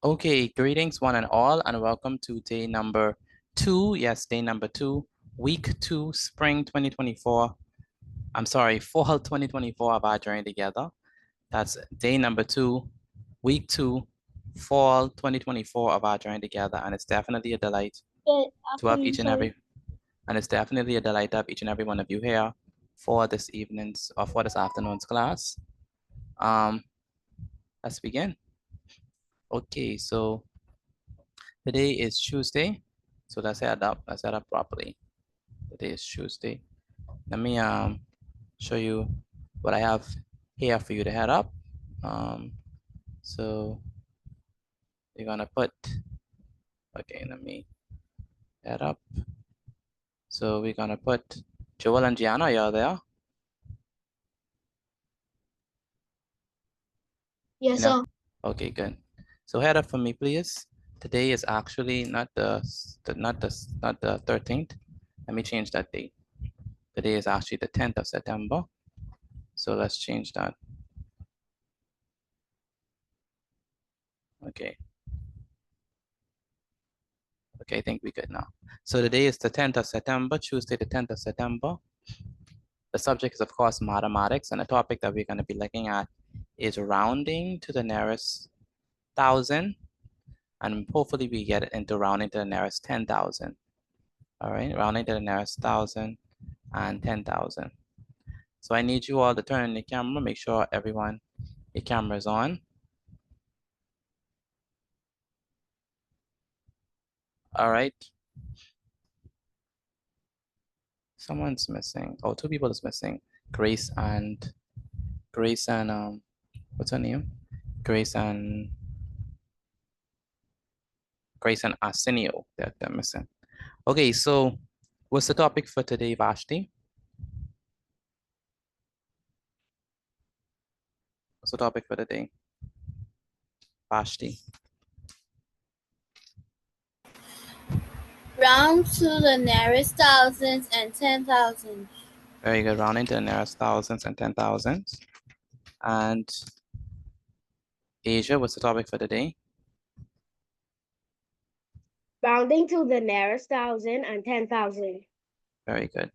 Okay, greetings one and all, and welcome to day number 2. Yes, day number 2, week 2, spring 2024. I'm sorry, fall 2024 of our journey together. That's day number 2, week 2, fall 2024 of our journey together. And it's definitely a delight to have each and every, and it's definitely a delight to have each and every one of you here for this evening's or for this afternoon's class. Let's begin. Okay, so today is Tuesday. So let's set up properly. Today is Tuesday. Let me show you what I have here for you to head up. So you're gonna put, okay, let me head up. So we're gonna put Joel and Gianna, you're there? Yes, sir. Okay, good. So head up for me, please. Today is actually not the 13th. Let me change that date. Today is actually the 10th of September. So let's change that. Okay. Okay, I think we're good now. So today is the 10th of September, Tuesday, the 10th of September. The subject is, of course, mathematics, and the topic that we're going to be looking at is rounding to the nearest 1,000, and hopefully we get into rounding to the nearest 10,000. All right, rounding to the nearest 1,000 and 10,000. So I need you all to turn on the camera, make sure everyone, your camera is on. All right. Someone's missing. Oh, two people is missing. Grace and what's her name? Grace and Arsenio. They're missing. Okay, so what's the topic for today, Vashti? What's the topic for today, Vashti? Round to the nearest thousands and 10,000. Very good. Rounding to the nearest thousands and 10,000s. And Asia, what's the topic for today? Rounding to the nearest 1,000 and 10,000. Very good.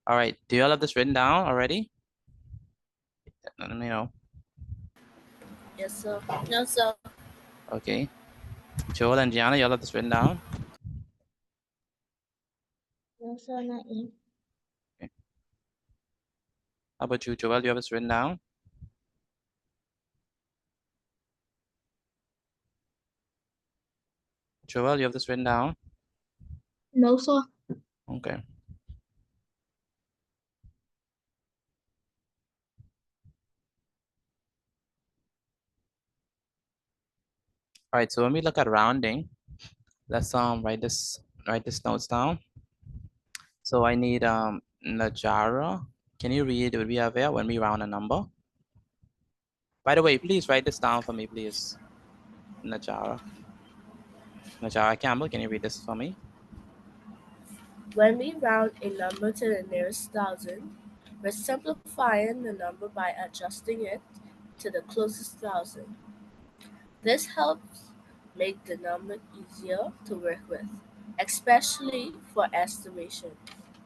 All right. Do you all have this written down already? Let me know. Yes, sir. No, sir. Okay. Joel and Gianna, you all have this written down? No, sir, not yet. Okay. How about you, Joel? You have this written down? Joel, you have this written down? No, sir. Okay. All right, so when we look at rounding, let's write this notes down. So I need Najara. Can you read what we have here when we round a number? By the way, please write this down for me, please. Najara. Najara Campbell, can you read this for me? When we round a number to the nearest thousand, we're simplifying the number by adjusting it to the closest thousand. This helps make the number easier to work with, especially for estimation.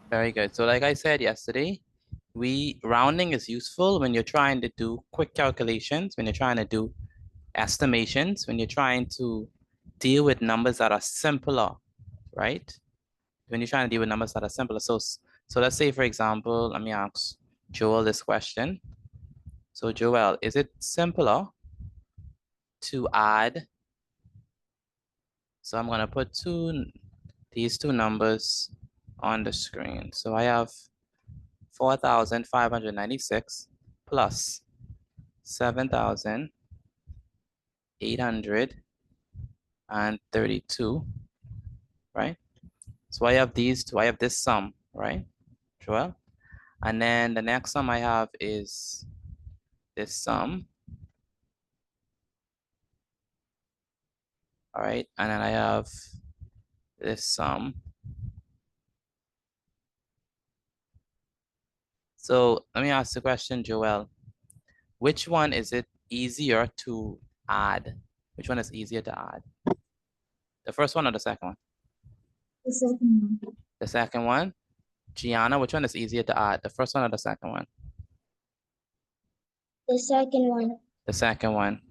Very good. So like I said yesterday, rounding is useful when you're trying to do quick calculations, when you're trying to do estimations, when you're trying to deal with numbers that are simpler, right? When you're trying to deal with numbers that are simpler. So let's say, for example, let me ask Joel this question. So Joel, is it simpler to add? So I'm gonna put these two numbers on the screen. So I have 4,596 plus 7,832, right? So I have these two, I have this sum, right, Joel? And then the next sum I have is this sum. All right, and then I have this sum. So let me ask the question, Joel. Which one is it easier to add? Which one is easier to add? The first one or the second one? The second one. The second one. Gianna, which one is easier to add? The first one or the second one? The second one. The second one.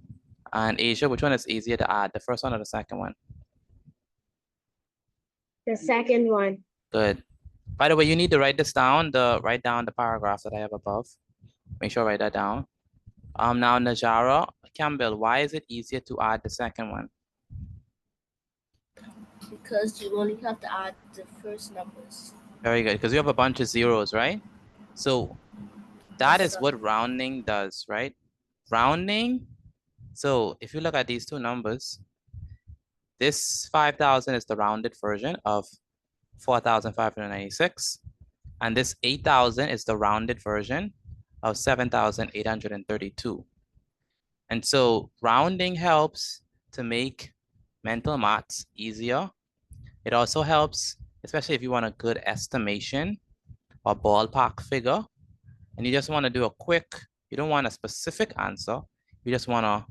And Asia, which one is easier to add? The first one or the second one? The second one. Good. By the way, you need to write this down, write down the paragraph that I have above. Make sure I write that down. Now Najara, Campbell, why is it easier to add the second one? Because you only have to add the first numbers. Very good, because you have a bunch of zeros, right? So that Yes, is sir. what rounding does, right? Rounding, so if you look at these two numbers, this 5,000 is the rounded version of 4,596. And this 8,000 is the rounded version of 7,832. And so rounding helps to make mental maths easier. It also helps, especially if you want a good estimation or ballpark figure, and you just want to do a quick, you don't want a specific answer, you just want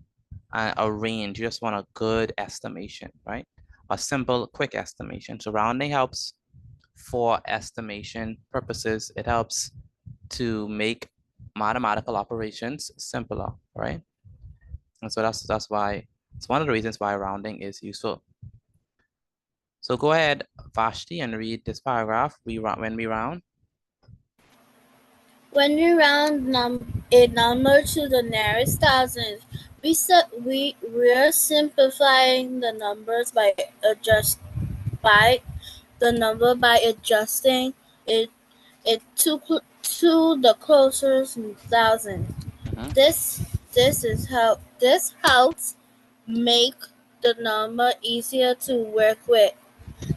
a range, you just want a good estimation, right? A simple, quick estimation. So rounding helps for estimation purposes. It helps to make mathematical operations simpler, right? And so that's why, it's one of the reasons why rounding is useful. So go ahead, Vashti, and read this paragraph. When we round. When we round a number to the nearest thousands, we're simplifying the numbers by adjusting it to the closest thousand. Mhm. This helps make the number easier to work with,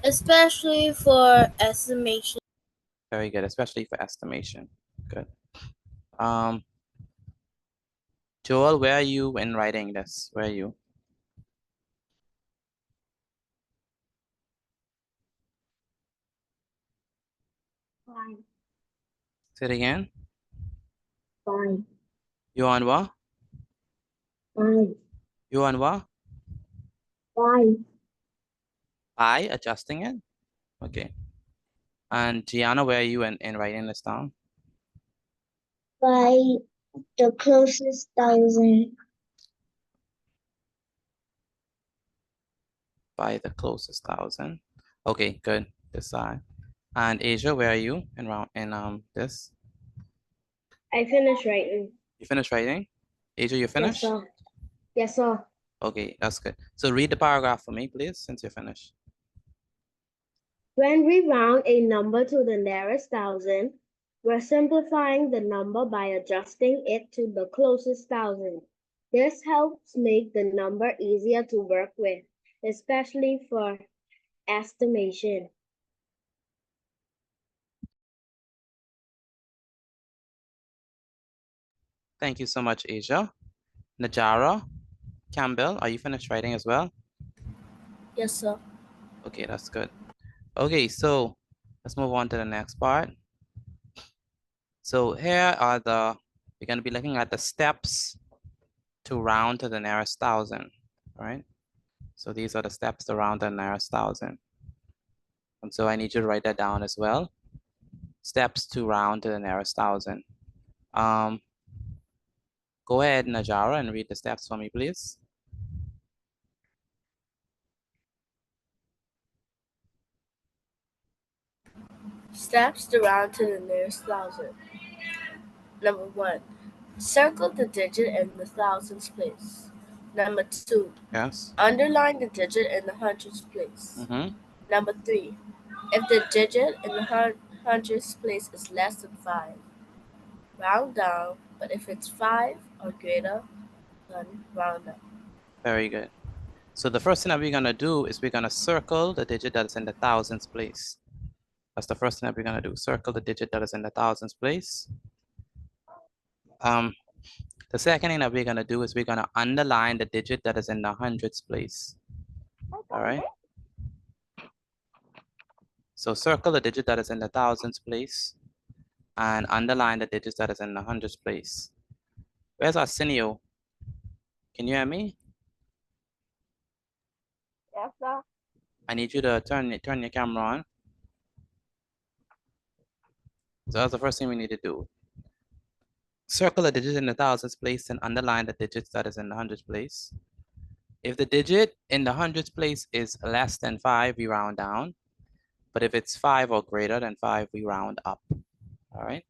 especially for estimation. Very good, especially for estimation. Good. Joel, where are you in writing this? Where are you? Fine. Say it again. Fine. You on what? Fine. You on what? Fine. By adjusting it? Okay. And Gianna, where are you in writing this down? By the closest thousand. By the closest thousand. Okay, good. This side. And Asia, where are you in this? I finished writing. You finished writing? Asia, you Yes, finished? sir. Yes, sir. Okay, that's good. So read the paragraph for me, please, since you're finished. When we round a number to the nearest thousand, we're simplifying the number by adjusting it to the closest thousand. This helps make the number easier to work with, especially for estimation. Thank you so much, Asia. Najara, Campbell, are you finished writing as well? Yes, sir. Okay, that's good. Okay, so let's move on to the next part. So here are we're going to be looking at the steps to round to the nearest thousand, right? So these are the steps to round to the nearest thousand. And so I need you to write that down as well. Steps to round to the nearest thousand. Go ahead, Najara, and read the steps for me, please. Steps to round to the nearest thousand. Number 1. Circle the digit in the thousands place. Number 2. Yes. Underline the digit in the hundreds place. Number 3. If the digit in the hundreds place is less than 5, round down, but if it's 5 or greater, then round up. Very good. So the first thing that we're going to do is we're going to circle the digit that's in the thousands place. That's the first thing that we're going to do. Circle the digit that is in the thousands place. The second thing that we're going to do is we're going to underline the digit that is in the hundreds place. All right. So circle the digit that is in the thousands place and underline the digits that is in the hundreds place. Where's Arsenio? Can you hear me? Yes, sir. I need you to turn your camera on. So that's the first thing we need to do. Circle a digit in the thousands place and underline the digits that is in the hundreds place. If the digit in the hundreds place is less than 5, we round down. But if it's 5 or greater than 5, we round up. All right.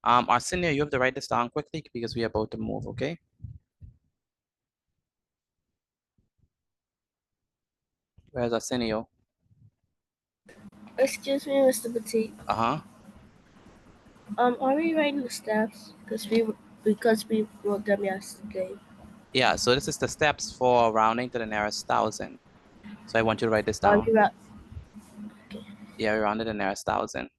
Arsenio, you have to write this down quickly because we are about to move, okay? Where's Arsenio? Excuse me, Mr. Petit. Uh-huh. Are we writing the steps? Because we wrote them yesterday. Yeah, so this is the steps for rounding to the nearest 1,000. So I want you to write this Are down. we right? Yeah, we rounded the nearest 1,000.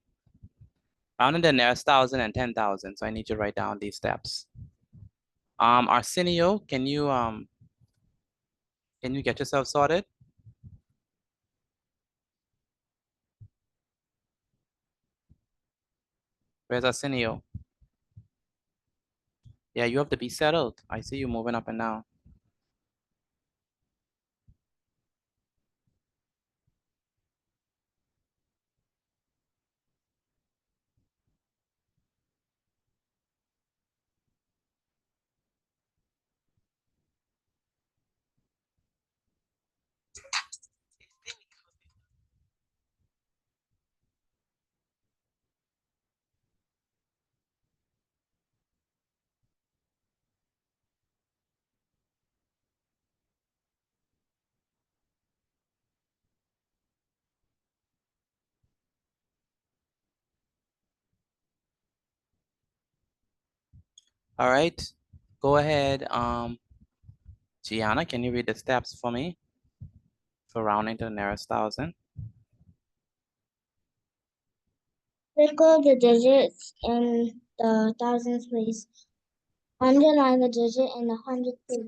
Rounding the nearest 1,000 and 10,000. So I need you to write down these steps. Arsenio, can you get yourself sorted? Where's Arsenio? Yeah, you have to be settled. I see you moving up and down. All right, go ahead. Gianna, can you read the steps for me for rounding to the nearest 1,000? Circle the digits in the thousands place. Underline the digit in the hundredth place.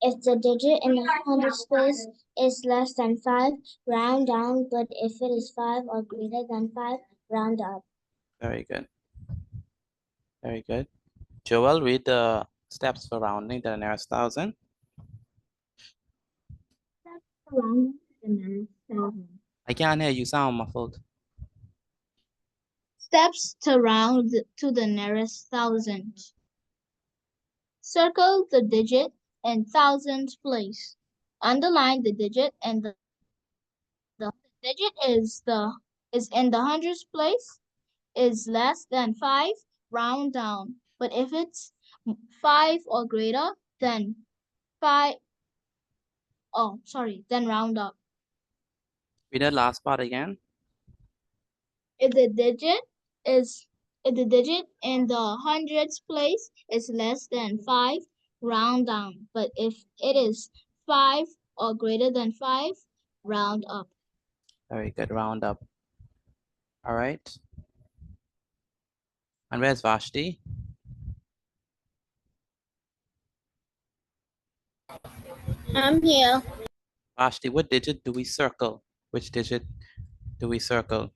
If the digit in the hundredth place is less than 5, round down, but if it is 5 or greater than 5, round up. Very good. Very good. Joel, read the steps for rounding to the nearest 1,000. Round the nearest 1,000. I can't hear you, sound muffled. Steps to round to the nearest 1,000. Circle the digit in thousands place. Underline the digit and the digit is in the hundreds place is less than 5, round down. But if it's 5 or greater than 5, then round up. Read that last part again. If the digit is if the digit in the hundreds place is less than 5, round down. But if it is 5 or greater than 5, round up. Very good, round up. All right. And where's Vashti? I'm here. Vashti, what digit do we circle? Which digit do we circle?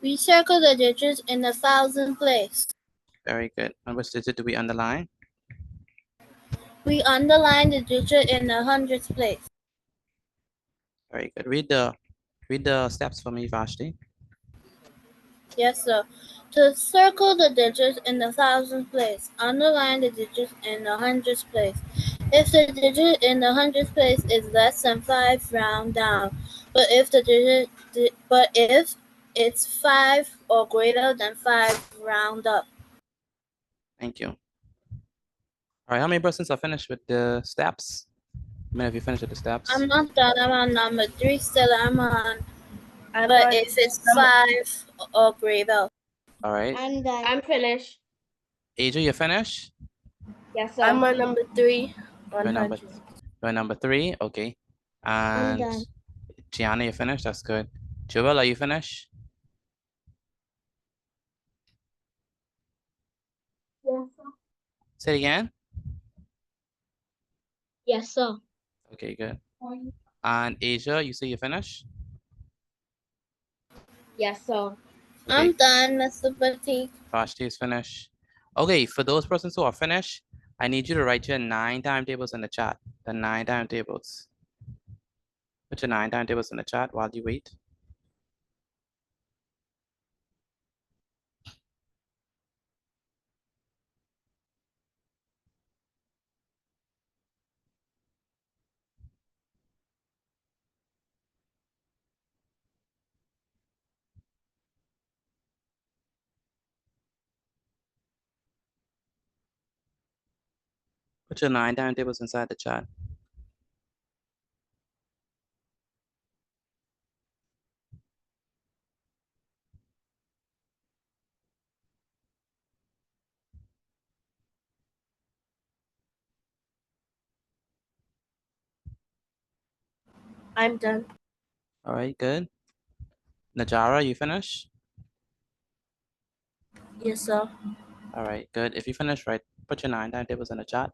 We circle the digits in the thousand place. Very good. And which digit do we underline? We underline the digit in the hundredth place. Very good. Read the steps for me, Vashti. Yes, sir. To circle the digits in the thousandth place, underline the digits in the hundredth place. If the digit in the hundredth place is less than 5, round down. But if it's 5 or greater than 5, round up. Thank you. All right, how many persons are finished with the steps? How many of you finished with the steps? I'm not done. I'm on number 3 still. But if it's number 5 or greater. All right. I'm done. I'm finished. Aja, you finished? Yes, sir. I'm on number 3. You're number, 100. you're number 3, okay. And done. Gianna, you finished? That's good. Joel, are you finished? Yes, sir. Say it again. Yes, sir. Okay, good. And Asia, you say you finished? Yes, sir. Okay. I'm done, Mr. Petit. Vashti is finished. Okay, for those persons who are finished, I need you to write your 9 timetables in the chat. The 9 timetables. Put your 9 timetables in the chat while you wait. Put your 9 timetables inside the chat. I'm done. All right, good. Najara, you finished? Yes, sir. All right, good. If you finish, right, put your 9 timetables in the chat.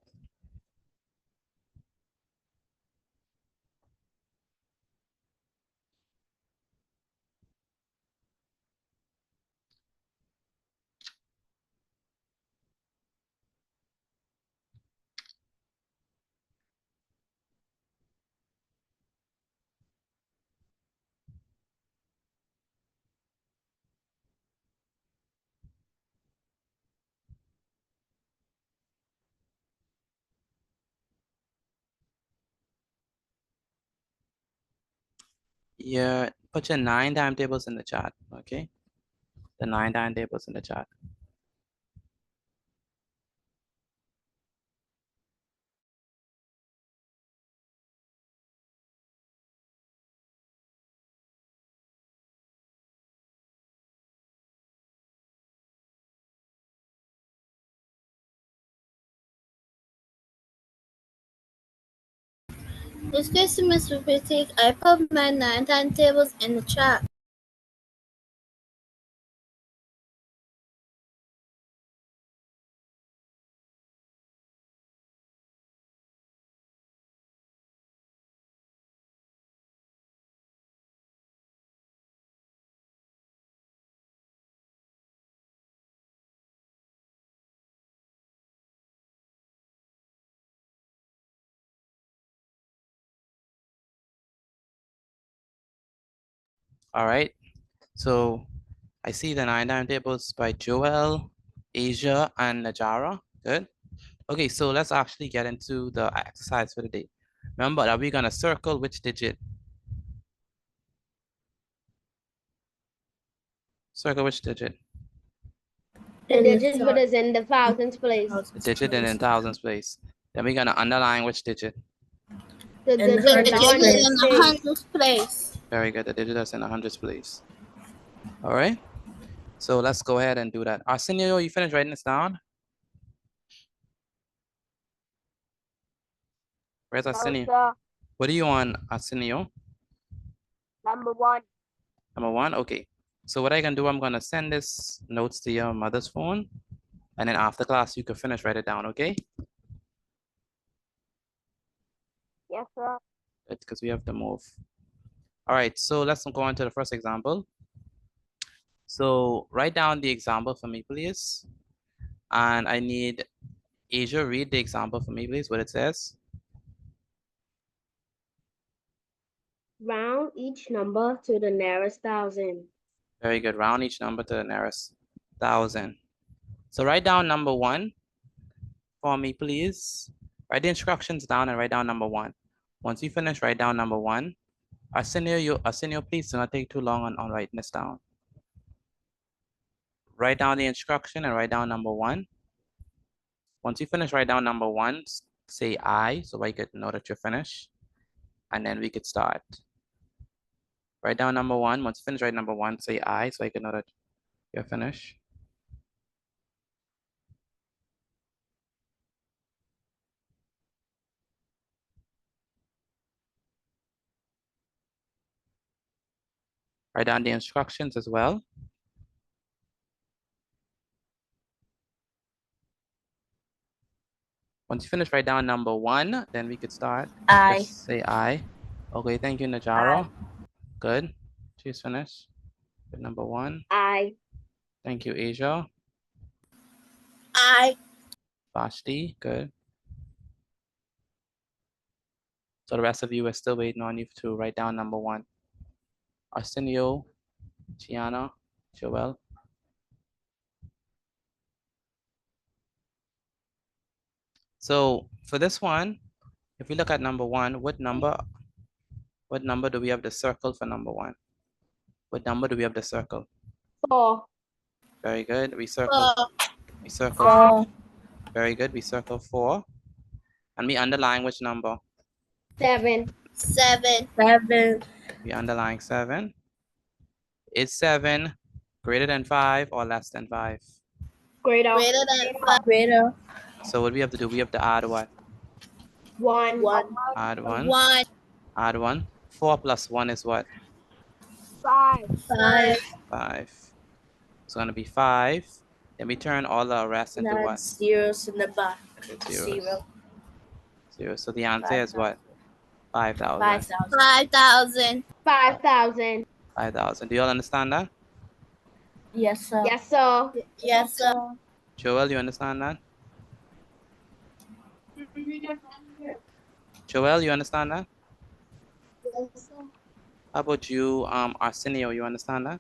Yeah, put your 9 timetables in the chat, okay? The 9 timetables in the chat. Excuse me, Mr. Critic. I put my 9 timetables in the chat. All right, so I see the 9 timetables by Joel, Asia, and Najara. Good. Okay, so let's actually get into the exercise for the day. Remember that we're gonna circle which digit? Circle which digit? The In the digit that is in the thousands place. The digit in thousands place. Then we're gonna underline which digit? The In the digit in the The hundreds digit hundreds in place. the place. hundredth place. Very good. The digit that's in the hundreds place. All right. So let's go ahead and do that. Arsenio, you finished writing this down? Where's Arsenio? Sir. What do you want, Arsenio? Number 1. Number 1. Okay. So what I can do, I'm gonna send this notes to your mother's phone, and then after class you can finish write it down. Okay? Yes, sir. Because we have to move. All right. So let's go on to the first example. So write down the example for me, please. And I need Asia read the example for me, please. What it says. Round each number to the nearest thousand. Very good. Round each number to the nearest 1,000. So write down number 1 for me, please. Write the instructions down and write down number 1. Once you finish, write down number 1. Arsenio, please do not take too long on writing this down. Write down the instruction and write down number 1. Once you finish, write down number 1. Say I, so I could know that you're finished. And then we could start. Write down number 1. Once you finish, write number 1. Say I, so I can know that you're finished. Write down the instructions as well. Once you finish, write down number 1, then we could start. I. Just say I. Okay, thank you, Najara. Good. She's finished with number 1. I. Thank you, Asia. I. Vashti, good. So the rest of you are still waiting on you to write down number 1. Arsenio, Gianna, Joel. So for this one, if we look at number 1, what number do we have the circle for number 1? What number do we have the circle? 4. Very good. We circle 4. Very good. We circle 4. And we underline which number? 7. 7. 7. We underline 7. Is 7 greater than 5 or less than 5? Greater. Greater than 5. Greater. So what we have to do? We have to add what? 1. 1. Add 1. 1. Add 1. 4 plus 1 is what? 5. 5. 5. It's going to be 5. Then we turn all the rest into what? Zeros in the back. Into zeros. 0. 0. So the answer is what? 5,000. 5,000. 5,000. 5,000. 5,000. Do you all understand that? Yes, sir. Yes, sir. Yes, sir. Joel, you understand that? Joel, you understand that? Yes, sir. How about you, Arsenio, you understand that?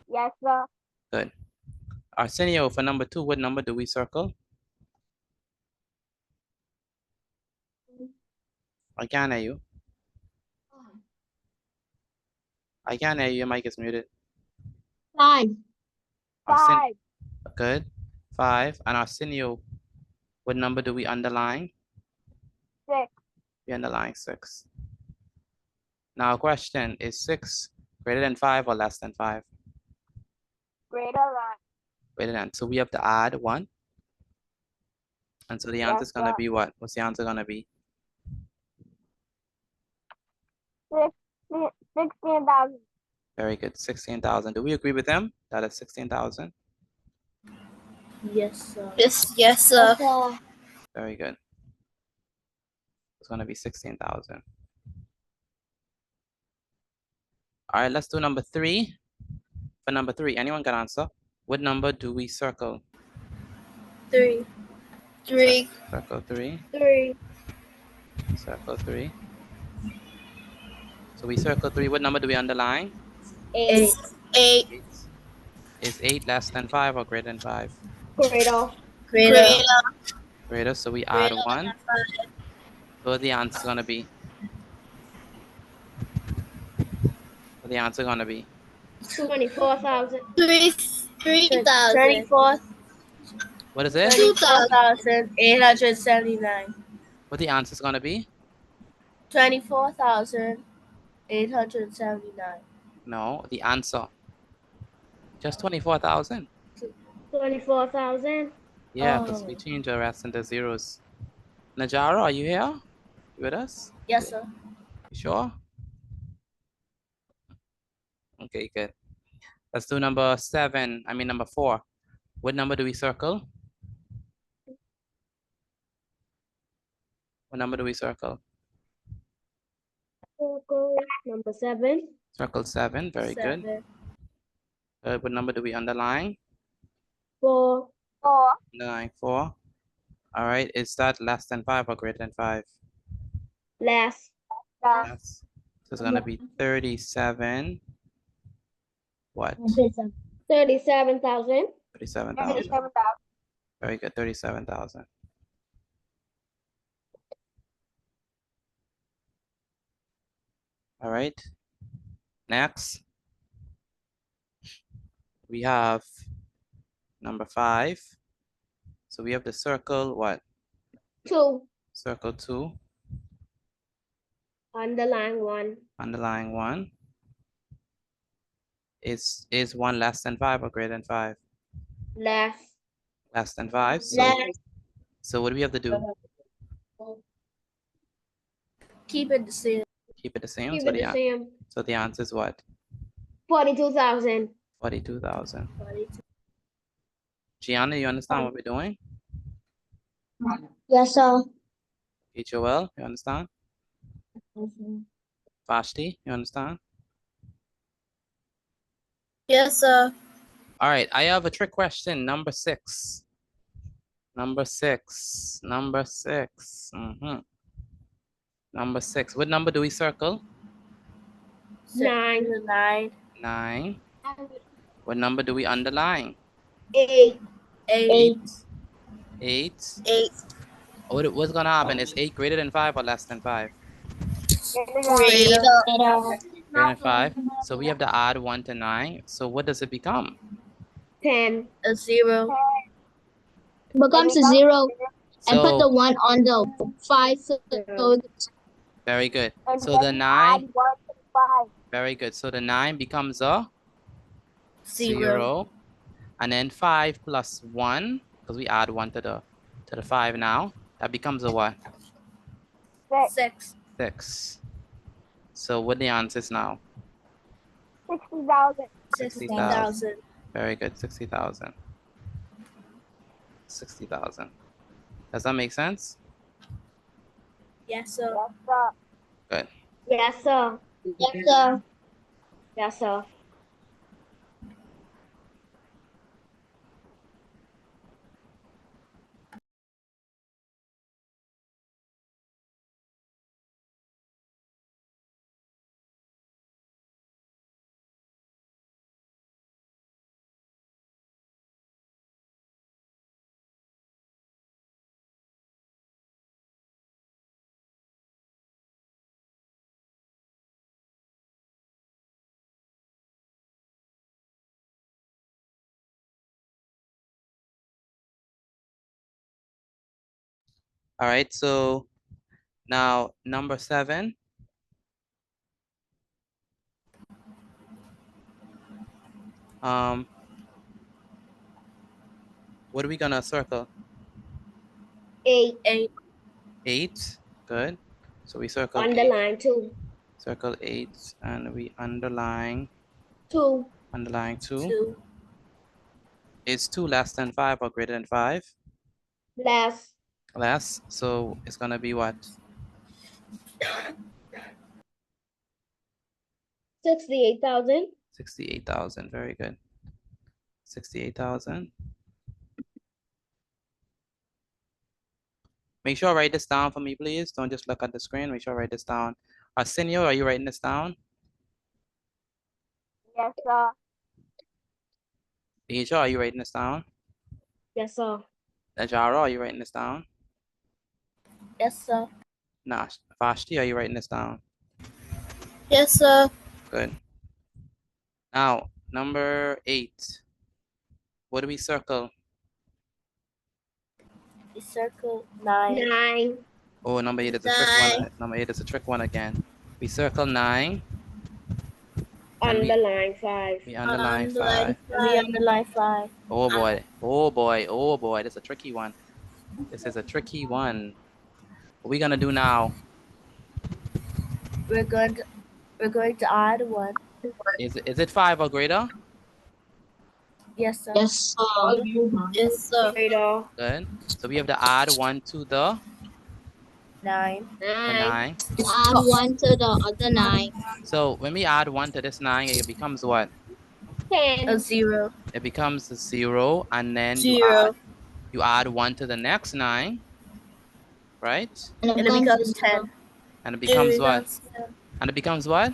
Yes, sir. Good. Arsenio, for number 2, what number do we circle? I can't hear you. I can't hear you. Your mic is muted. 5. Arsen- Good. 5. And Arsenio, what number do we underline? 6. We underline 6. Now, question, is 6 greater than 5 or less than 5? Greater than. Greater than. So we have to add 1. And so the answer is going to sir. be what? What's the answer going to be? 16,000. Very good. 16,000. Do we agree with them? That is 16,000. Yes, sir. Yes, sir. Very good. It's going to be 16,000. All right, let's do number 3. For number 3, anyone can answer? What number do we circle? 3. 3. Circle 3. 3. Circle 3. So we circle 3. What number do we underline? 8. 8. 8. Is 8 less than 5 or greater than 5? Greater. Greater. Greater. So we add Greater 1. than 5. So the answer is going to be? What the answer going to be? 24,000. 3,000. 24. What is it? 24,879. What the answer is going to be? 24,879. No, the answer. Just 24,000. 24,000. Yeah, because we change the rest into zeros. Najara, are you here? You with us? Yes, sir. You sure? Okay, good. Let's do number 4. What number do we circle? What number do we circle? Circle number 7. Circle 7, very good. 7. What number do we underline? 4. Underline 4. All right, is that less than 5 or greater than 5? Less. Yes. So it's gonna be 37. What? 37,000. 37,000. Very good, 37,000. All right. Next, we have number 5. So we have the circle, what? 2. Circle 2, Underline 1. underline 1. Is 1 less than 5 or greater than 5? Less. Less than 5. So what do we have to do? Keep it the same. Keep it the same. Keep So it the same. so the answer is what? 42,000. 42,000. Gianna, you understand what we're doing? Yes, sir. Hey, Joel, you understand? Vashti, you understand? Yes, sir. All right, I have a trick question, number 6. Number 6. Number 6. Number 6. What number do we circle? 9. 9. 9. What number do we underline? 8. 8. 8. 8. What's gonna happen? Is 8 greater than 5 or less than 5? Greater. Greater than 5. So we have to add 1 to 9. So what does it become? 10. A 0. Becomes a 0 and put the So 1 on the 5. So very good. So the 9. Very good. So the 9 becomes a 0. And then 5 plus 1, because we add 1 to the 5 now. That becomes a what? 6. 6. So what the answer is now? 60,000. 60,000. Very good. 60,000. 60,000. Does that make sense? Yes, sir. Good. Yes, sir. yes, sir. Yes, sir. All right. So now number 7. What are we gonna circle? 8. 8. 8. Good. So we circle 8. Underline 2. Circle 8 and we underline 2. 2. 2. Is 2 less than 5 or greater than 5? Less. Less. So it's gonna be what? 68,000. 68,000. Very good. 68,000. Make sure I write this down for me, please. Don't just look at the screen. Make sure I write this down. Arsenio, are you writing this down? Yes, sir. Deja, are you writing this down? Yes, sir. Najara, are you writing this down? Yes, sir. Nash, Vashti, are you writing this down? Yes, sir. Good. Now, number 8. What do we circle? We circle 9. 9. Oh, number 8 is a trick 9. one. Number 8 is a trick one again. We circle 9. And Underline 5. we underline 5. Underline We underline 5. Oh boy. Oh boy. Oh boy. This is a tricky one. This is a tricky one. What are we gonna do now? We're going to add 1. Is it 5 or greater? Yes, sir. Yes, sir. Yes, sir. Greater. Good. So we have to add 1 to the 9. 9. Add 1 to the other 9. So when we add 1 to this 9, it becomes what? 10. A 0. It becomes a 0, and then 0. you add 1 to the next 9, right? And And it becomes 10. And it becomes what? 10. And it becomes what?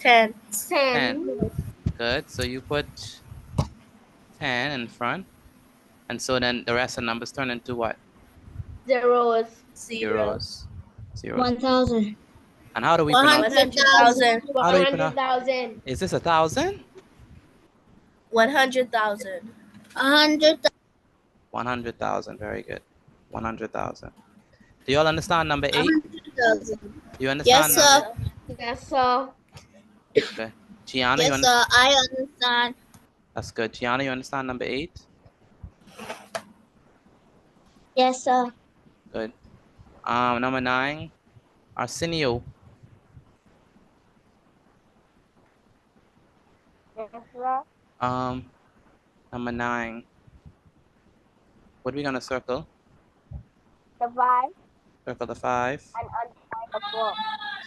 10. 10. Good. So you put 10 in front. And so then the rest of the numbers turn into what? Zeros. 0. Zeros. 1,000. And how do we pronounce? 100,000. How do we pronounce? 100,000. Is this 1,000? 100,000. 100,000. 100,000. Very good. 100,000. Do you all understand number 8? 100,000. Do you understand? Yes, sir. Yes, sir. Okay. Gianna, you Yes, understand? sir. I understand. That's good. Gianna, you understand number 8? Yes, sir. Good. Number 9, Arsenio. Yes, sir. Number 9. What are we gonna circle? The 5 Circle the 5. and underline the 4.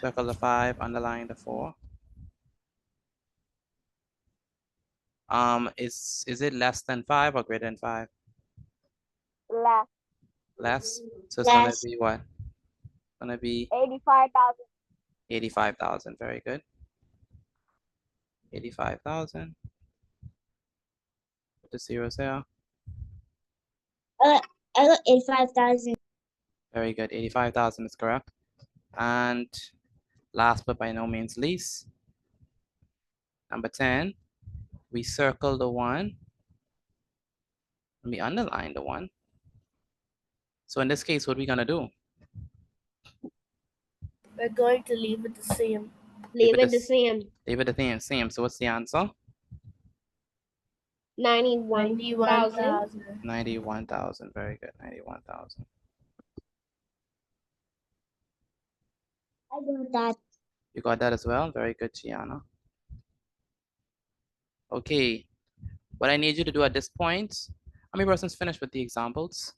Circle the 5, underline the 4. Is it less than 5 or greater than 5? Less. Less. So it's gonna Less. be what? Gonna be 85,000. 85,000. Very good. 85,000. Put the zeros there. I got 85,000. Very good. 85,000 is correct. And last but by no means least, number 10, we circle the 1. We underline the 1. So in this case, what are we gonna do? We're going to leave it the same. Leave it the same. Leave it the same. So what's the answer? 91,000. 91,000. Very good. 91,000. I got that. You got that as well? Very good, Gianna. Okay. What I need you to do at this point, how many persons finished with the examples?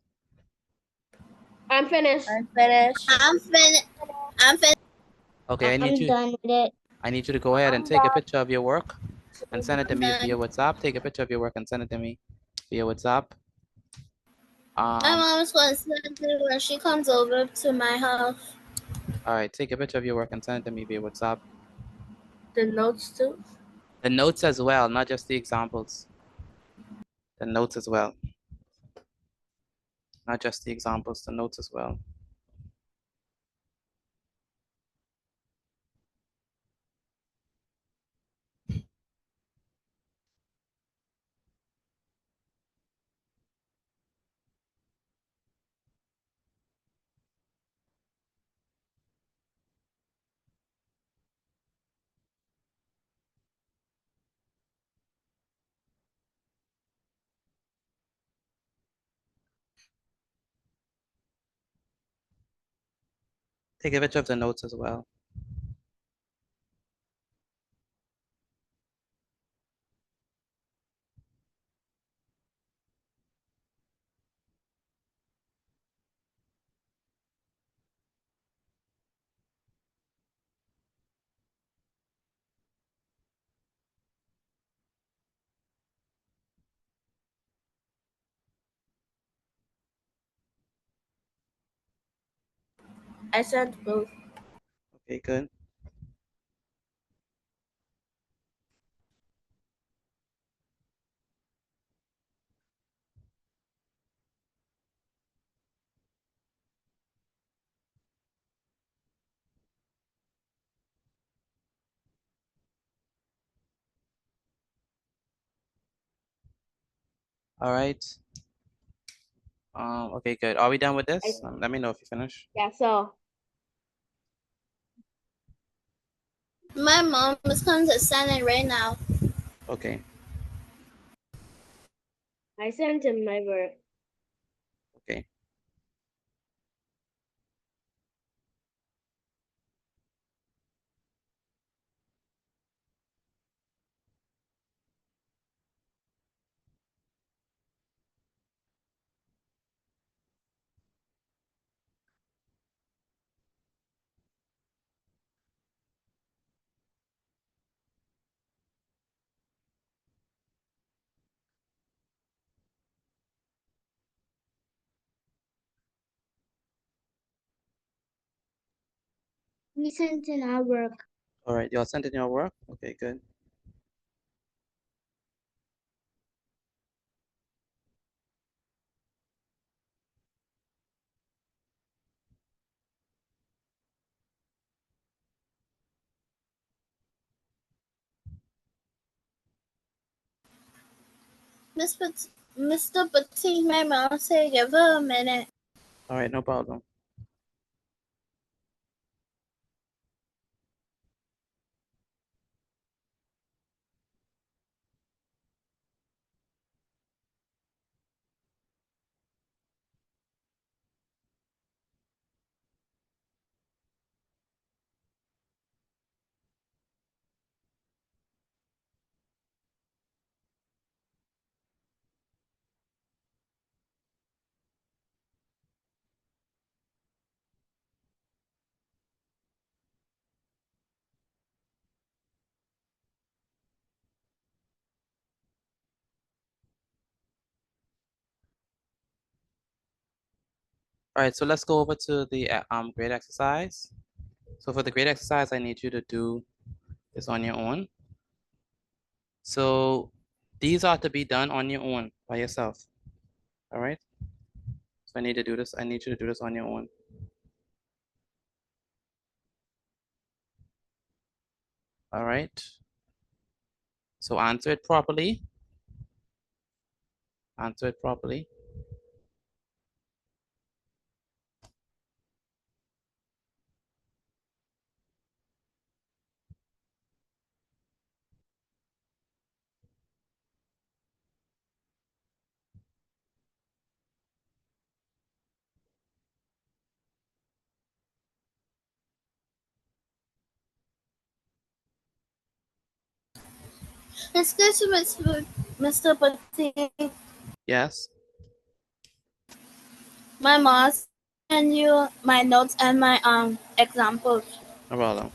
I'm finished. I'm finished. I'm finished. I'm finished. Okay, I'm done with it. I need you to go ahead and take a picture of your work and send it to I'm me done. via WhatsApp. Take a picture of your work and send it to me via WhatsApp. My mom's going to send it when she comes over to my house. All right, take a picture of your work and send it to me via WhatsApp. The notes too. The notes as well, not just the examples. The notes as well. Not just the examples, the notes as well. Take a picture of the notes as well. I sent both. Okay, good. All right. Okay, good. Are we done with this? Let me know if you finish. Yeah, so My mom is coming to send it right now. Okay, I sent him my work. okay. We sent in our work. All right, y'all sent in your work? Okay, good. Mr. Petit, my mom said give her a minute. All right, no problem. All right, so let's go over to the grade exercise. So for the grade exercise, I need you to do this on your own. So these are to be done on your own by yourself. All right. So I need to do this. I need you to do this on your own. All right. So answer it properly. Answer it properly. Excuse me, Mr. Patil. Yes. My mouse and you my notes and my examples. No problem.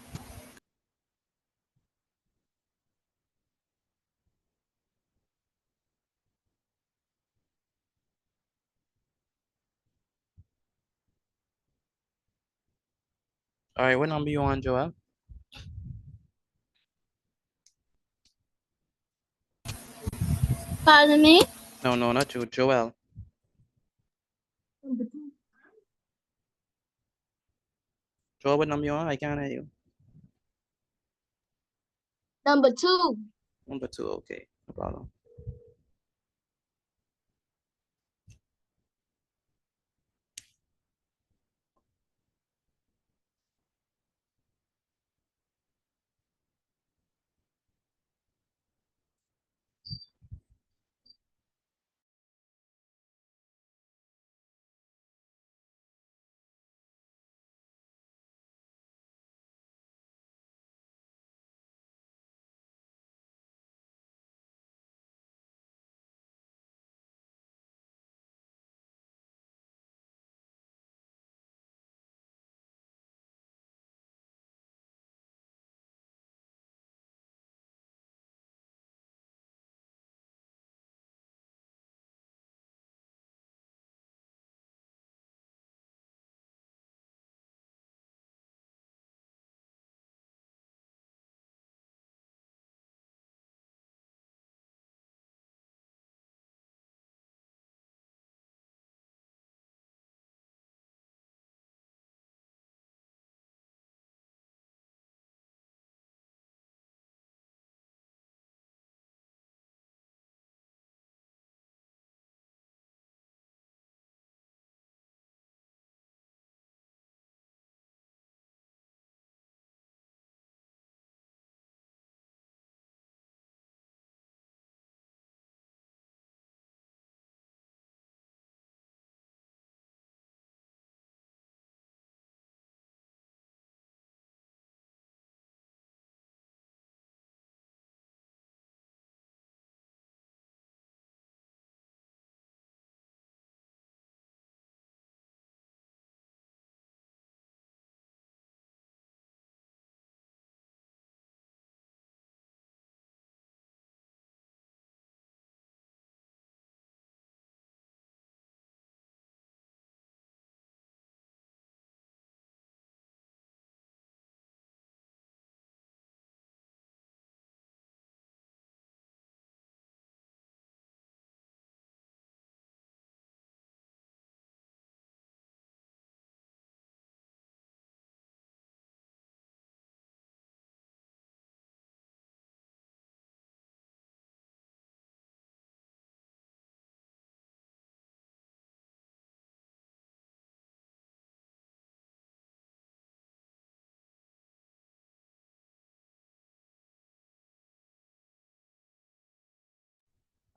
All right. What number you on, Joel? Pardon me? No, no, not you, Joel. Number two. Joel, what number you on? I can't hear you. Number two. Number 2. Okay. No problem.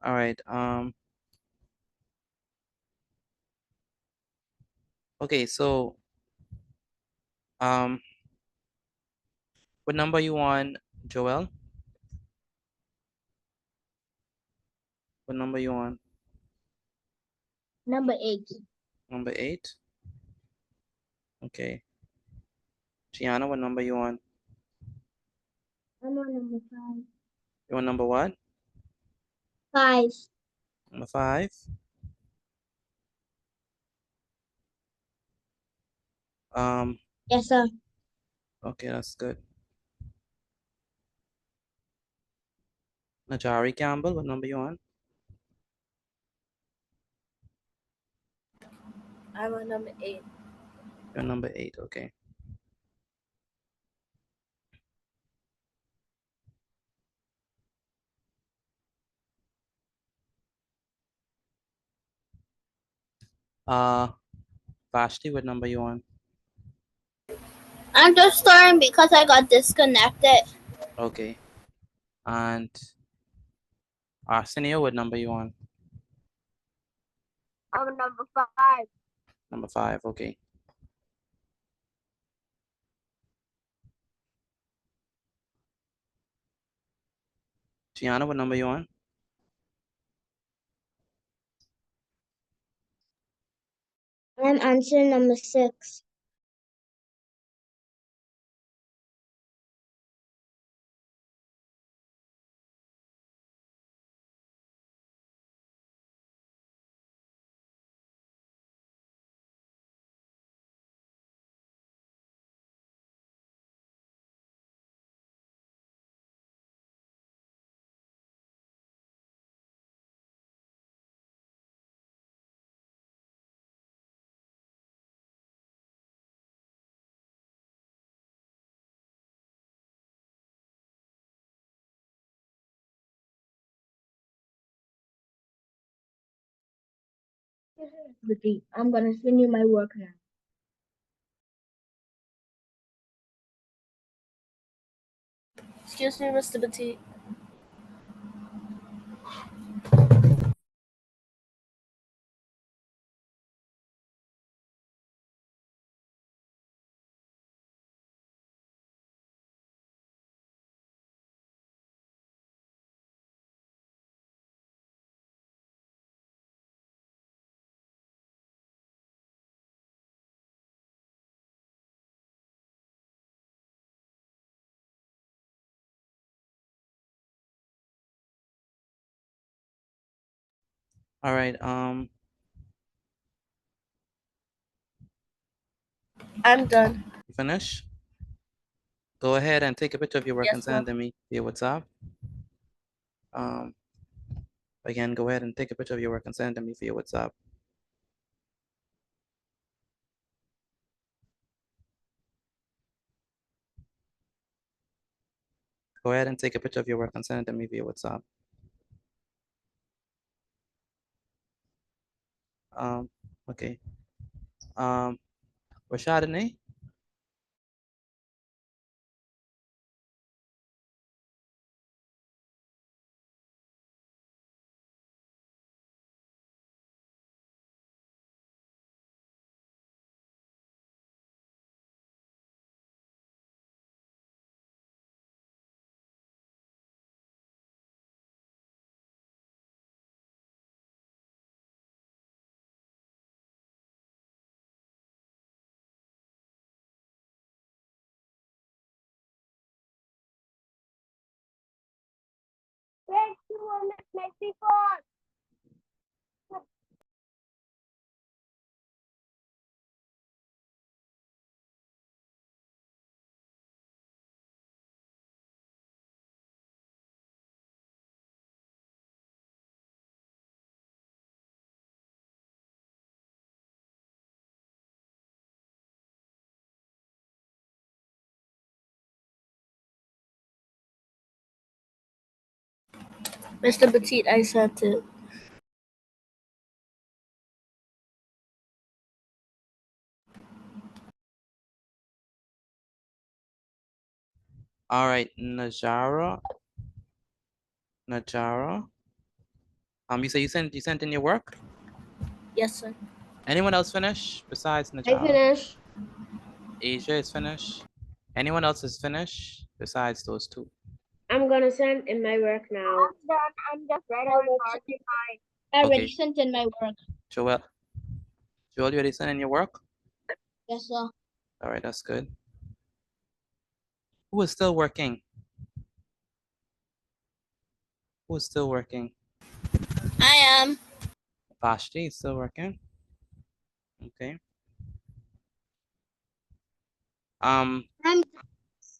All right. Okay. So, um, what number you on, Joel? What number you on? Number 8. Number 8. Okay. Gianna, what number you on? I'm on number 5. You on number what? 5. Number 5. Yes, sir. Okay, that's good. Najari Campbell, what number you on? I'm on number 8. You're number 8, okay. Vashti, what number you on? I'm just starting because I got disconnected. Okay. And Arsenio, what number you on? I'm number 5. Number 5, okay. Gianna, what number you on? I'm answer number 6. I'm gonna send you my work now. Excuse me, Mr. Petit. All right. I'm done. You finish? Go ahead and take a picture of your work Yes, and sir. send it to me via WhatsApp. Again, go ahead and take a picture of your work and send it to me via WhatsApp. Go ahead and take a picture of your work and send it to me via WhatsApp. Okay. Rashadane? Thank you, Miss Mr. Petit, I sent it. All right, Najara. Najara. You say you sent in your work? Yes, sir. Anyone else finish besides I Najara? finished. Asia is finished. Anyone else is finished besides those two? I'm gonna send in my work now. I'm done. I'm just writing my work. I already Okay. sent in my work. Joel, you already sent in your work? Yes, sir. All right, that's good. Who is still working? Who is still working? I am. Vashti is still working. Okay. Um, I'm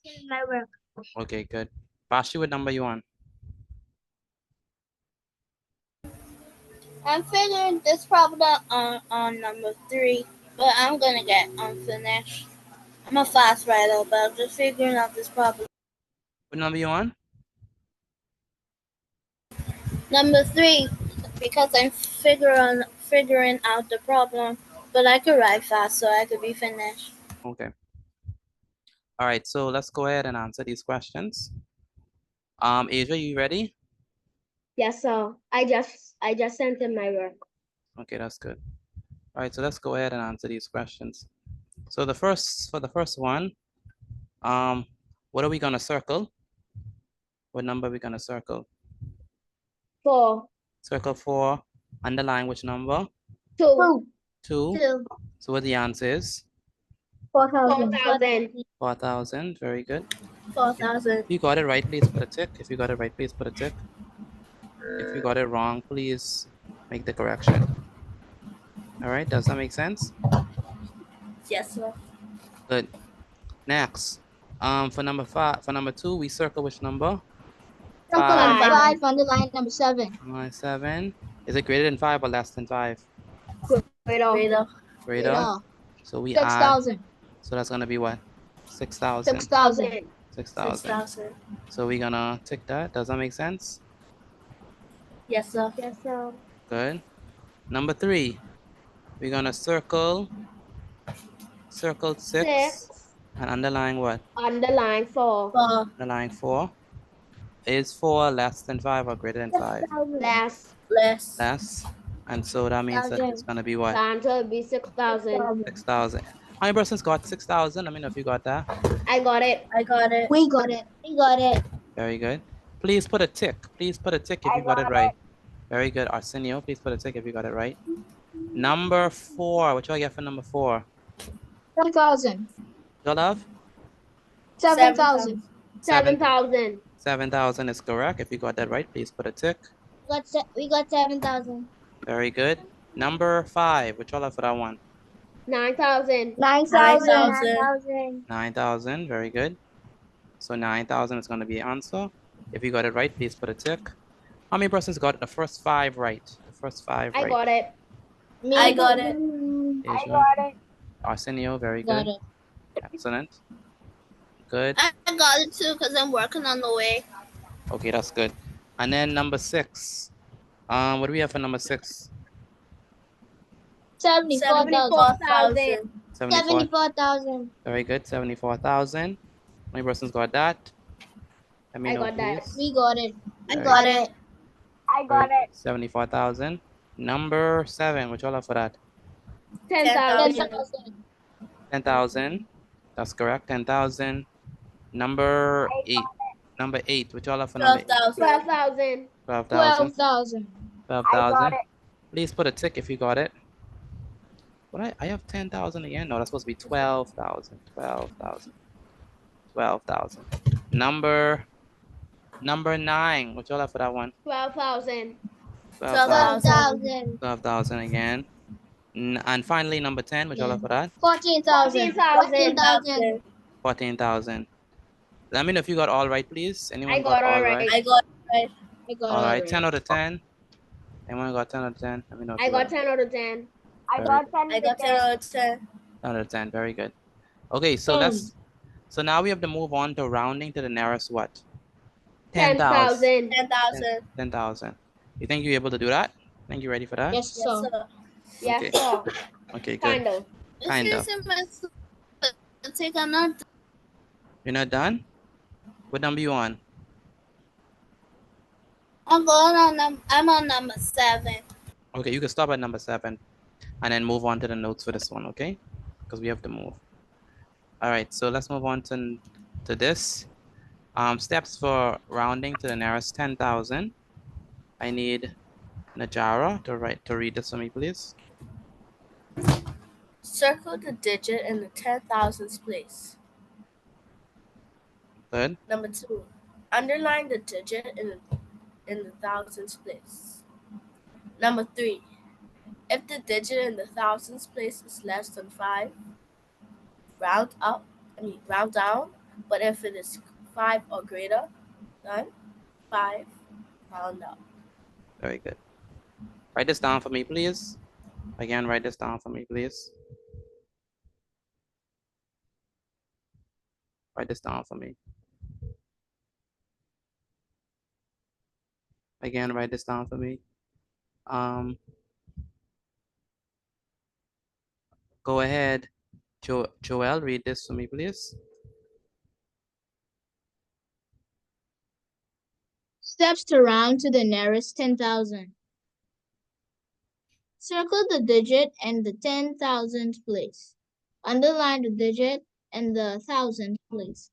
in my work. okay, good. Bashi, what number you on? I'm figuring this problem on number 3, but I'm gonna get unfinished. I'm a fast writer, but I'm just figuring out this problem. What number you on? Number 3, because I'm figuring out the problem, but I could write fast, so I could be finished. Okay. All right, so let's go ahead and answer these questions. Asia, you ready? Yes, sir. I just sent in my work. Okay, that's good. All right, so let's go ahead and answer these questions. So for the first one, what are we gonna circle? What number are we gonna circle? 4, Circle 4, underline which number? 2, 2. 2. So what the answer is? 4,000. 4,000. 4,000, very good. 4,000. If you got it right, please put a tick. If you got it right, please put a tick. If you got it wrong, please make the correction. All right, does that make sense? Yes, sir. Good. Next, for number 2, we circle which number? Circle number 5. 5, underline number 7. 7. Is it greater than 5 or less than 5? Greater. Greater. Greater. So we add. 6,000. So that's gonna be what? 6,000. 6,000. 6,000. 6,000. So we're gonna tick that. Does that make sense? Yes, sir. Yes, sir. Good. Number 3, we're gonna circle 6 6, and underline what? underline 4. 4. Underline 4. Is 4 less than 5 or greater than 5? Less. Less. Less. And so that means that it's gonna be The what? answer will be 6,000. 6,000. How many persons got 6,000? Let me know if you got that. I got it. I got it. We got it. We got it. Very good. Please put a tick. Please put a tick if you got it right. Very good. Arsenio, please put a tick if you got it right. Number 4. What you all get for number 4? 10,000. Y'all have? 7,000. 7,000. 7,000 is correct. If you got that right, please put a tick. We got 7,000. Very good. Number 5. What y'all have for that one? 9,000. 9,000. 9,000. 9,000. Very good. So 9,000 is going to be the answer. If you got it right, please put a tick. How many persons got the first 5 right? The first 5 right. I got it. Me. I got it. Asia. Arsenio, very Got good. it. Excellent. Good. I got it too, because I'm working on the way. Okay, that's good. And then number 6. What do we have for number 6? 74,000. 74,000. 74,000. Very good. 74,000. How many persons got that? Let me I know, got that. please. We got it. I Very got good. it. I got Very it. good. 74,000. Number 7. What y'all have for that? 10,000. 10,000. 10,000. That's correct. 10,000. Number 8. Number 8. What y'all have for number 8? 12,000. 12,000. 12,000. 12,000. 12,000. Please put a tick if you got it. What I have 10,000 again? No, that's supposed to be 12,000. 12,000. 12,000. Number 9. What y'all have for that one? 12,000. 12,000. 12,000. 12,000 again. And finally, number 10. What y'all have for that? 14,000. 14,000. 14,000. Let me know if you got all right, please. Anyone I got all right. I got it. I got All it. right, 10 out of 10. Anyone got 10 out of 10? Let me know if I you got 10 out of 10. I got 10. I got 10 out of 10. 10 out of 10. Very good. Okay, so so now we have to move on to rounding to the nearest what? 10,000. 10,000. 10,000. 10,000. You think you're able to do that? Think you're ready for that? Yes, Yes, sir. sir. Yes, Okay. sir. Okay, good. Kind of. Kind of. I'm not. You're not done? What number you on? I'm on number 7. Okay, you can stop at number 7 and then move on to the notes for this one, okay? Because we have to move. All right, so let's move on to this. Steps for rounding to the nearest 10,000. I need Najara to read this for me, please. Circle the digit in the 10,000s place. Good. Number 2. Underline the digit in the thousands place. Number 3. If the digit in the thousands place is less than 5, round up round down, but if it is 5 or greater than 5, round up. Very good. Write this down for me, please. Again, write this down for me, please. Write this down for me. Again, write this down for me. Go ahead. Joel, read this for me, please. Steps to round to the nearest 10,000. Circle the digit in the 10,000th place. Underline the digit in the 1,000th place.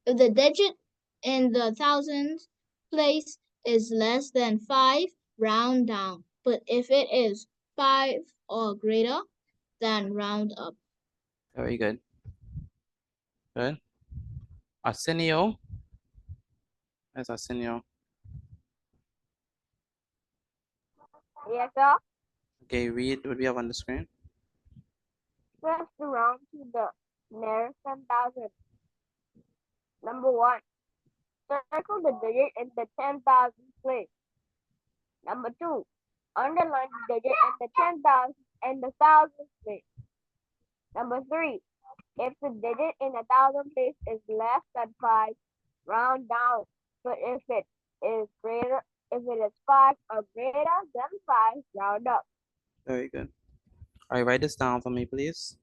If the digit in the 1,000th place is less than 5, round down. But if it is 5 or greater, then round up. Very good. Good. Arsenio. Where's Arsenio? Yes, sir. Okay, read what we have on the screen. Press to round to the nearest 10,000. Number 1. Circle the digit in the 10,000 place. Number 2. Underline the digit in the 10,000 and the 1,000 place. Number 3. If the digit in 1,000 place is less than 5, round down. But if it is 5 or greater than 5, round up. Very good. All right, write this down for me, please.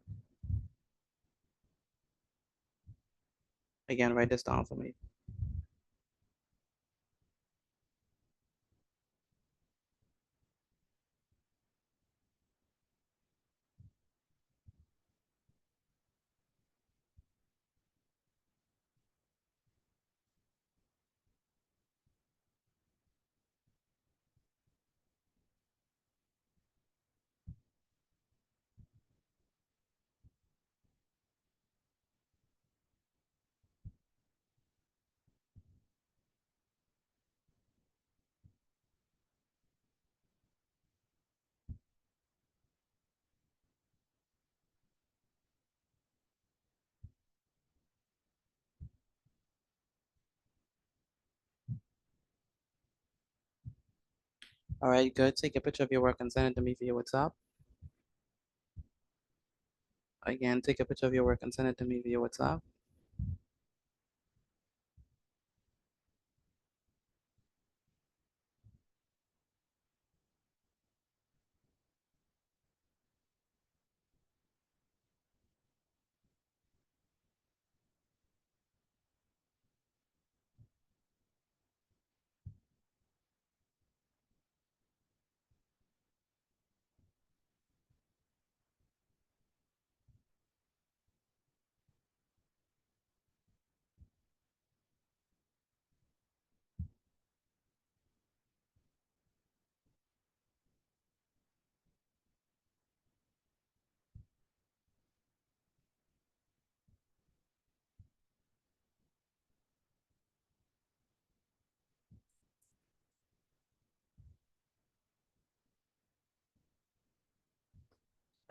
Again, write this down for me. All right, good. Take a picture of your work and send it to me via WhatsApp. Again, take a picture of your work and send it to me via WhatsApp.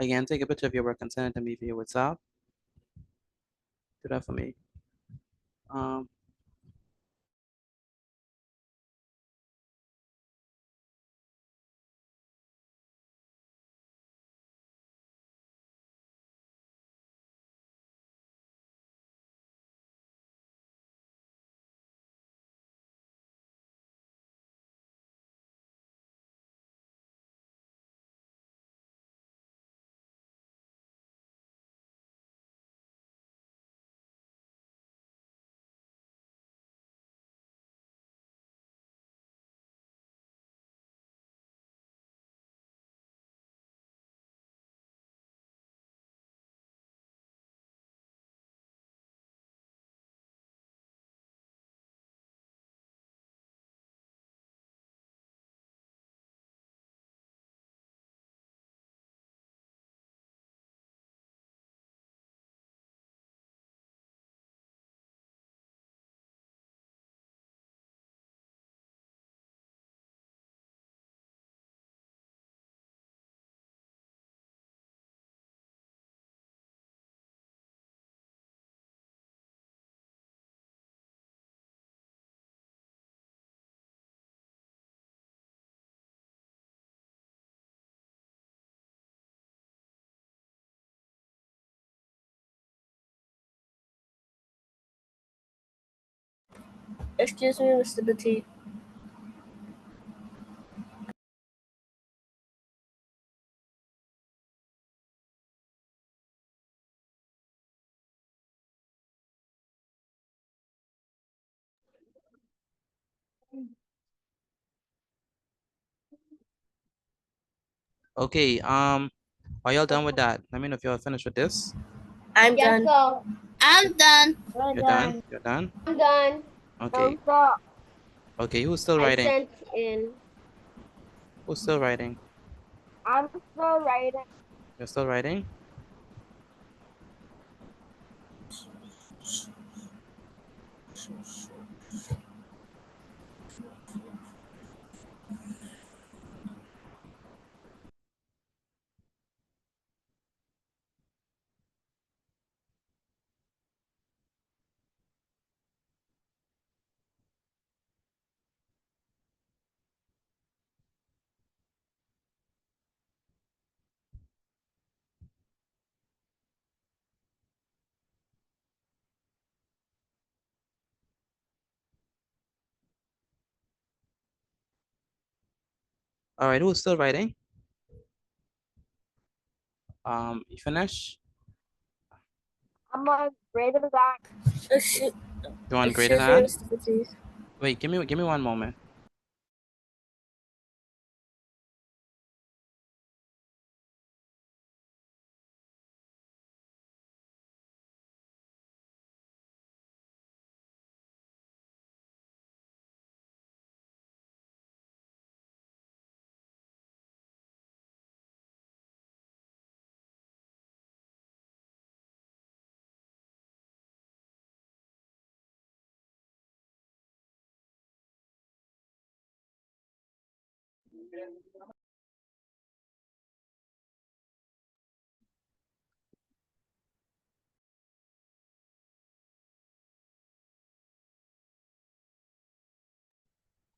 Again, take a picture of your work and send it to me via WhatsApp. Do that for me. Excuse me, Mr. Petit. Okay, are y'all done with that? Let me know if y'all finished with this. I'm Yes, done. sir. I'm done. We're You're done? done. You're done? I'm done. Okay. Sir, Okay, who's still I writing? sent in. Who's still writing? I'm still writing. You're still writing? All right, who's still writing? You finish? I'm on greater than. Excuse, You want greater excuse me, than? Mr. Petit. Wait, give me 1 moment.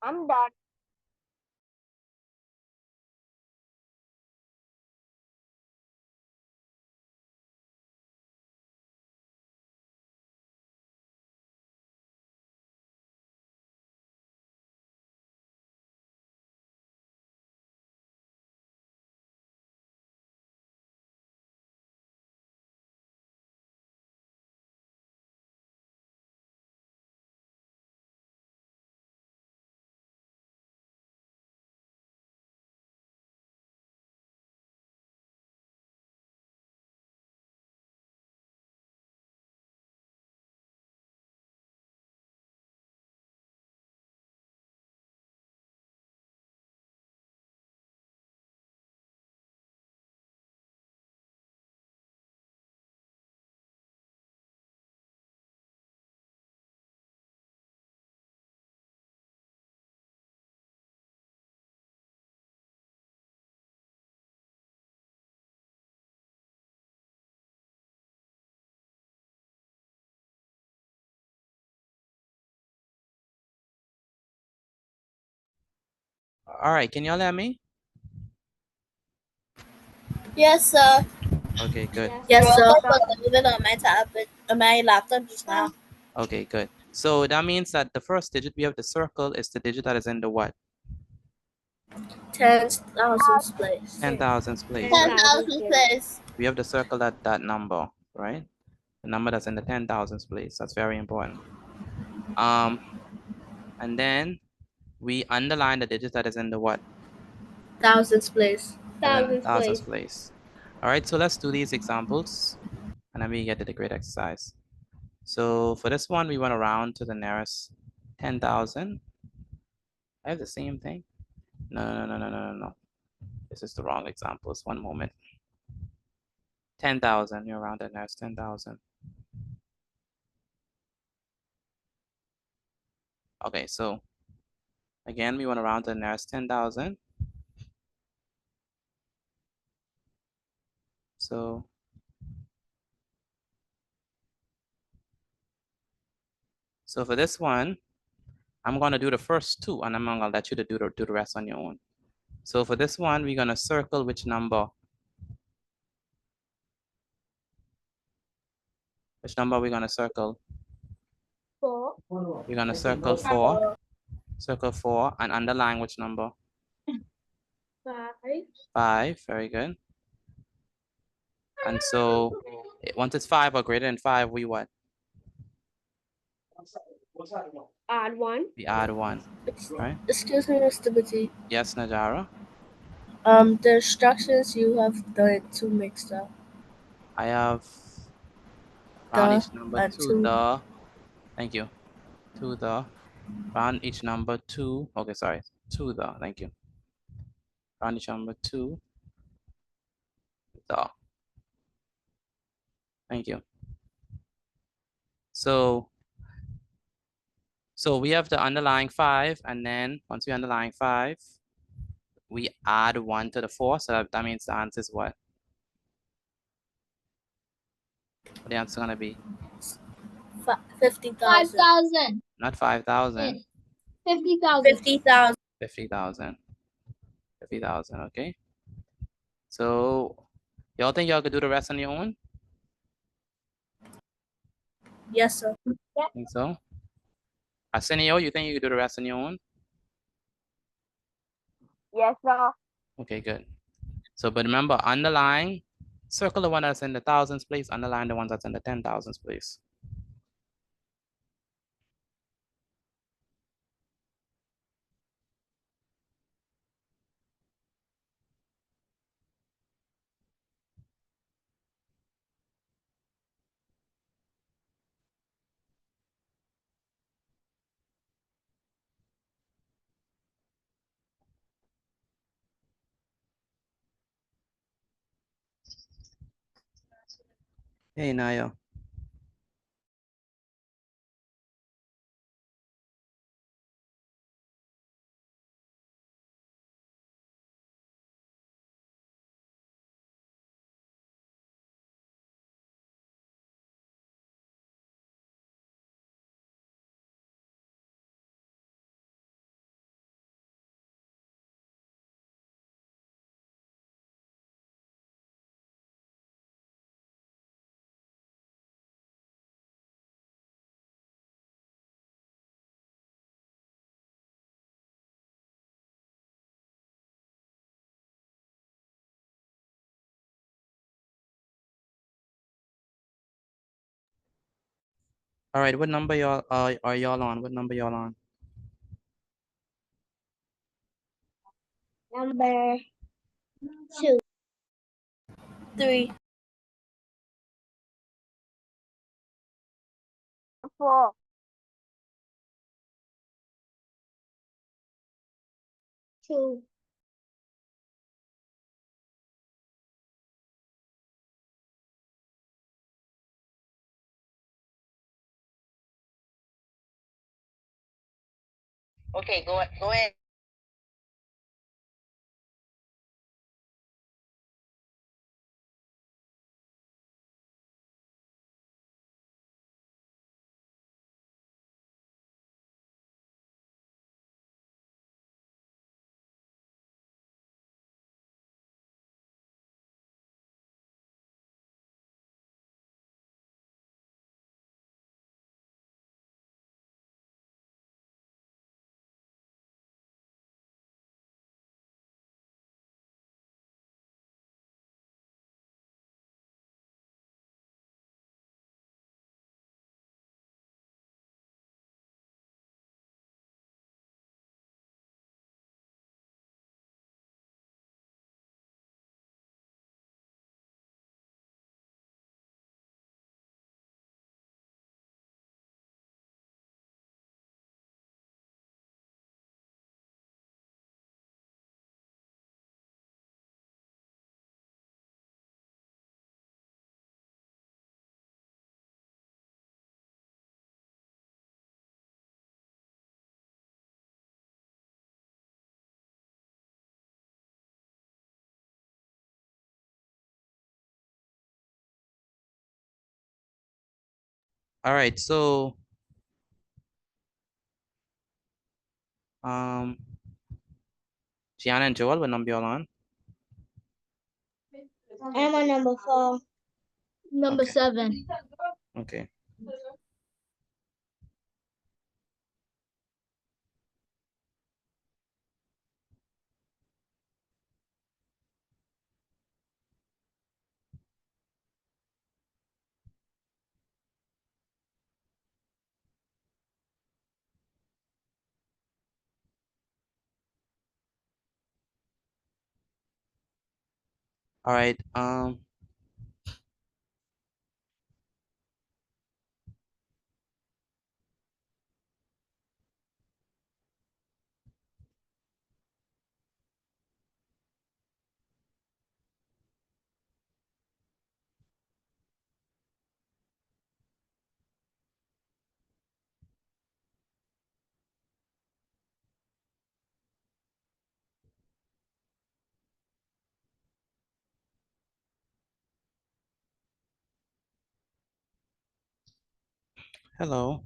I'm done. All right, can y'all hear me? Yes, sir. Okay, good. Yes, Roll sir. was a little bit on my tablet, on my laptop just now. Okay, good. So that means that the first digit we have to circle is the digit that is in the what? 10,000 place. 10,000s place, right? 10,000 place. We have to circle that number, right? The number that's in the 10,000s place. That's very important. And then we underline the digit that is in the what? Thousands place. Thousands Thousands place. place. All right, so let's do these examples and then we get to the great exercise. So for this one, we want to round to the nearest 10,000. I have the same thing. No. This is the wrong examples. 1 moment. 10,000, you're around the nearest 10,000. Okay, so again, we want to round to the nearest 10,000. So for this one, I'm gonna do the first two and I'm gonna let you to do the rest on your own. So for this one, we're gonna circle which number? Which number we're gonna circle? 4. You're gonna circle 4. Circle 4 and underline which number? 5. 5. Very good. And so once it's 5 or greater than 5, we what? Add 1. We add 1, right? Excuse me, Mr. Petit. Yes, Najara? The instructions you have done too mixed up. I have round The each number and to two. the, thank you, to the, round each number to, okay, sorry, to the, thank you. Round each number to the, thank you. So we have the underlying 5, and then once we underline 5, we add 1 to the 4, so that means the answer is what? What the answer gonna be? 50,000. 5,000. Not 5,000. 50,000. 50,000. 50,000. 50,000, okay? So y'all think y'all could do the rest on your own? Yes, sir. Think so? Arsenio, you think you could do the rest on your own? Yes, sir. Okay, good. So, but remember, underline, circle the one that's in the thousands place, underline the ones that's in the 10,000s place. Hey, Naya. All right, what number y'all are y'all on? What number y'all on? Number 2. 3. 4. 2. Okay, go ahead. All right, so Gianna and Joel, what number y'all on? I'm on number 4. Number Okay. 7. Okay. All right. Hello.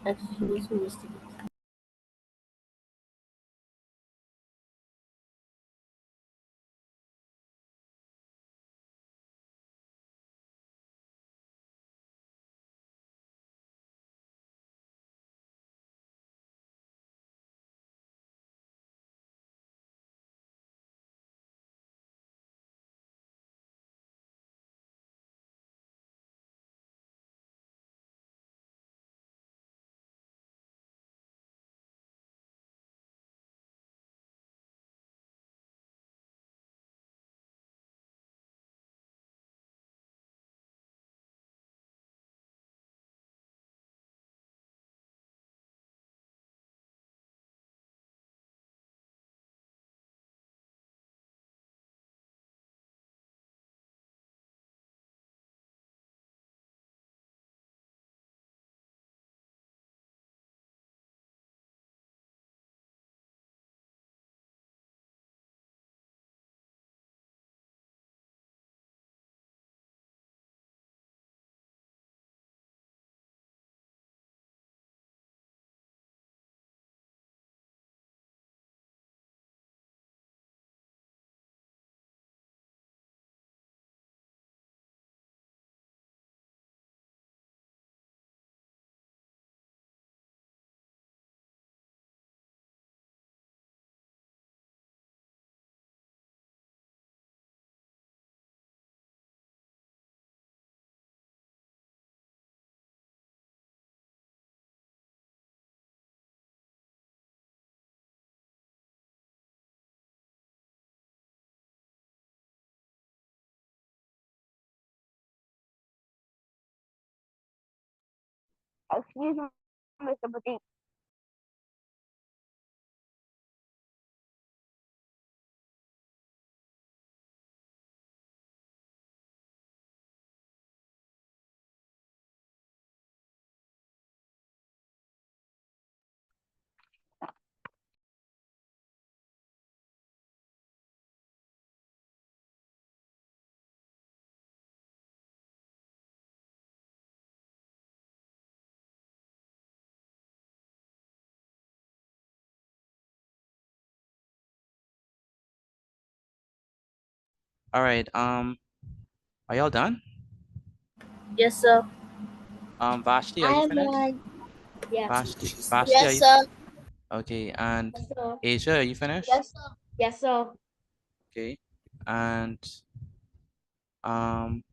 Excuse me, Mr. Excuse me, Mr. Boutique. All right. Are y'all done? Yes, sir. Vashti, are I you am finished? done. Yes. Vashti, are Yes, you sir. okay? And Yes, sir. Asia, are you finished? Yes, sir. Yes, sir. Okay. And um,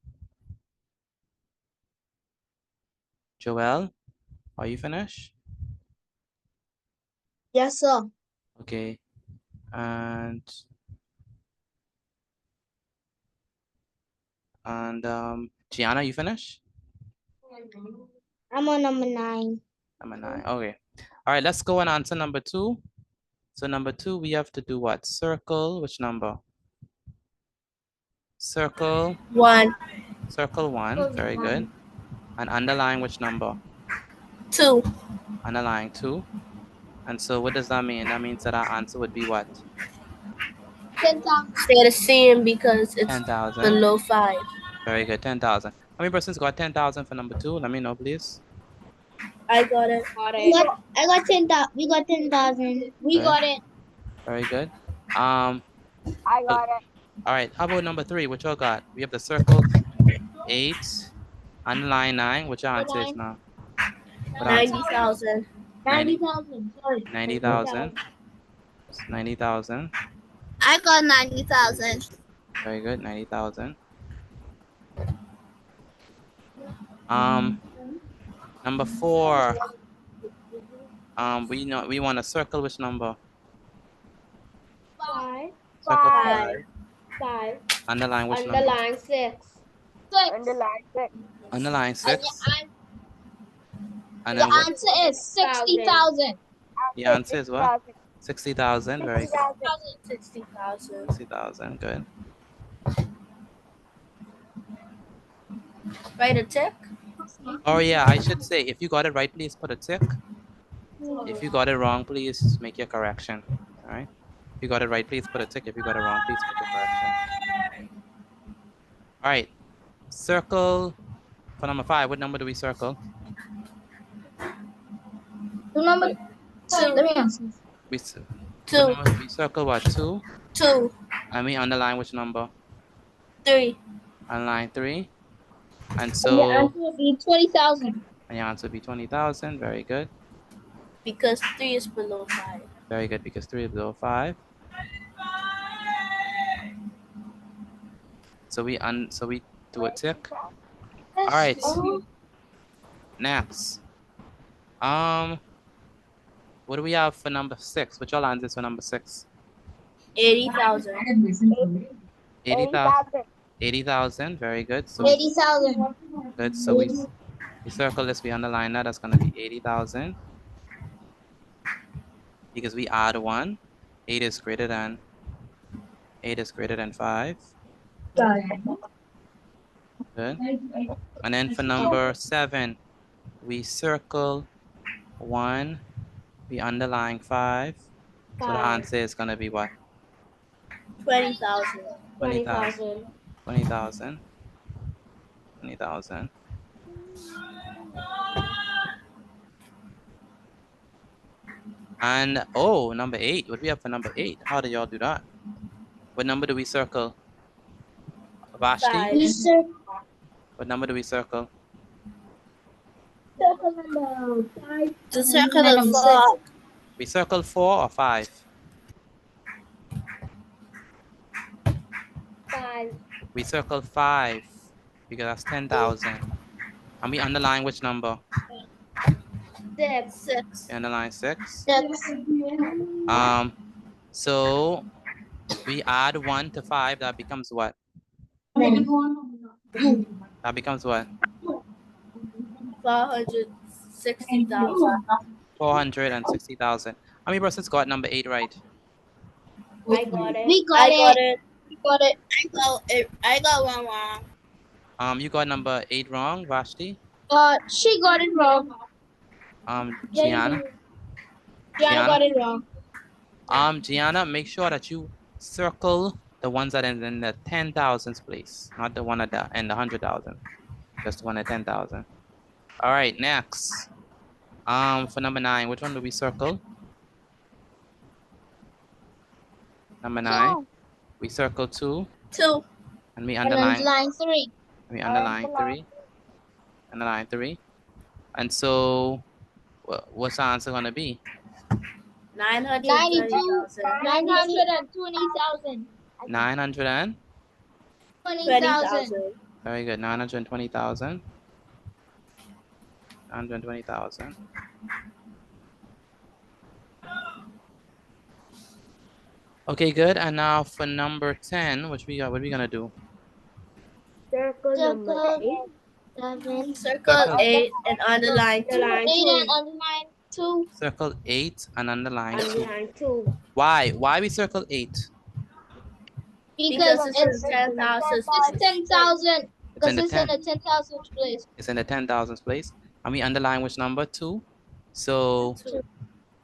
Joelle, are you finished? Yes, sir. Okay. And Gianna, you finished? I'm on number 9. Number 9. Okay. All right, let's go and answer number 2. So number 2, we have to do what? Circle which number? Circle 1, 1. Very good. And underline which number? 2. Underline 2. And so what does that mean? That means that our answer would be what? 10,000. Stay the same because it's 10,000. below 5. Very good. 10,000. How many persons got 10,000 for number 2? Let me know, please. I got it. Got We it. got, I got 10,000. We got 10,000. We Good. got it. Very good. I So, got it. all right. How about number 3? What y'all got? We have the circle 8, underline 9. What your answer is 9. now? What answer? 90,000. 90,000. Sorry. 90,000. 90,000. I got 90,000. Very good. 90,000. Number 4. We want to circle which number? 5. Circle 5. 5. 5. Underline which number? Underline 6. 6. Underline 6. Underline And 6. And the then what? answer is 60,000. The answer is what? 60,000. 60,000. Very good. 60,000. 60,000. Good. Write a tick. Oh yeah, I should say, if you got it right, please put a tick. If you got it wrong, please make your correction. All right. If you got it right, please put a tick. If you got it wrong, please make your correction. All right. Circle for number 5. What number do we circle? The number 2. Let me answer. We 2. we circle what? 2. 2. And we underline which number? 3. Underline 3. And And the so answer will be 20,000. and your answer would be 20,000. Very good. Because 3 is below 5. Very good, because 3 is below 5. So we do a tick. All right. Next. What do we have for number 6? What y'all answers for number 6? 80,000. 80,000. 80,000. Very good. So 80,000. good. So we circle this, we underline that. That's gonna be 80,000. Because we add 1. 8 is greater than 5. Good. And then for number 7, we circle 1, we underline 5. So the answer is gonna be what? 20,000. 20,000. 20,000. 20,000. And oh, number 8. What do we have for number 8? How do y'all do that? What number do we circle? Vashti? 5. We circle What number do we circle? number 5. The circle And of number 4. 6. We circle 4 or 5? 5. We circle 5 because that's 10,000. And we underline which number? 6. 6. We underline 6. 6. So we add 1 to 5. That becomes what? That becomes what? 460. 60,000. 460,000. How many persons got number 8 right? I got it. We got I got it. it. We got it. I got one wrong. You got number 8 wrong, Vashti. She got it wrong. Gianna. Gianna got it wrong. Gianna, make sure that you circle the ones that are in the 10,000s place, not the one at the in the 100,000. Just the one at 10,000. All right, next. For number 9, which one do we circle? Number 9. We circle 2, 2. and we And underline. underline 3. We underline 3. Underline 3. And so, what's the answer gonna be? 920,000. 920,000. 900 and 20,000. very good. 920,000. 920,000. Okay, good. And now for number 10, what we gonna do? Circle number 8. 7. Circle 8 and underline 2. 8 and underline 2. Circle 8 and underline 2. Underline 2. Why? Why we circle 8? Because it's in 10,000 It's place. 10,000. It's in Because the it's in 10. the 10,000 place. It's in the 10,000s place. And we underline which number? 2. So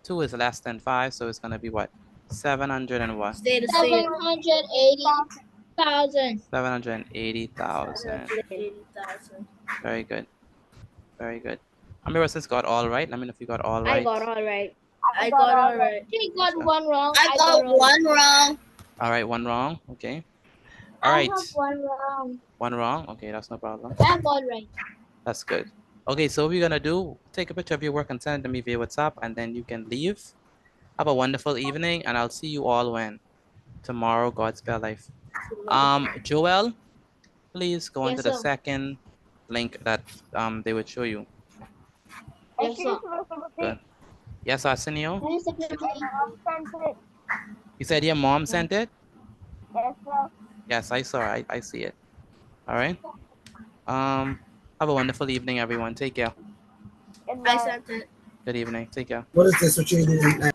2 is less than 5. So it's gonna be what? 700 and what? Stay the same. 780,000. 780,000. 80,000. Very good. Very good. How many persons got all right? Let me know if you got all right. I got all right. I got all right. She got one wrong. I got one wrong. All right, one wrong. Okay. I All right. have one wrong. One wrong. Okay, that's no problem. I'm all right. That's good. Okay, so what we're gonna do, take a picture of your work and send it to me via WhatsApp, and then you can leave. Have a wonderful evening, and I'll see you all when? Tomorrow, God's Spell Life. Joel, please go into the second link that they would show you. Yes, sir. Good. Yes, Arsenio? Where's the picture? You said your mom sent it? Yes, sir. Yes, I saw it. I see it. All right. Have a wonderful evening, everyone. Take care. I sent it. Good evening. Take care. What is this? What you doing?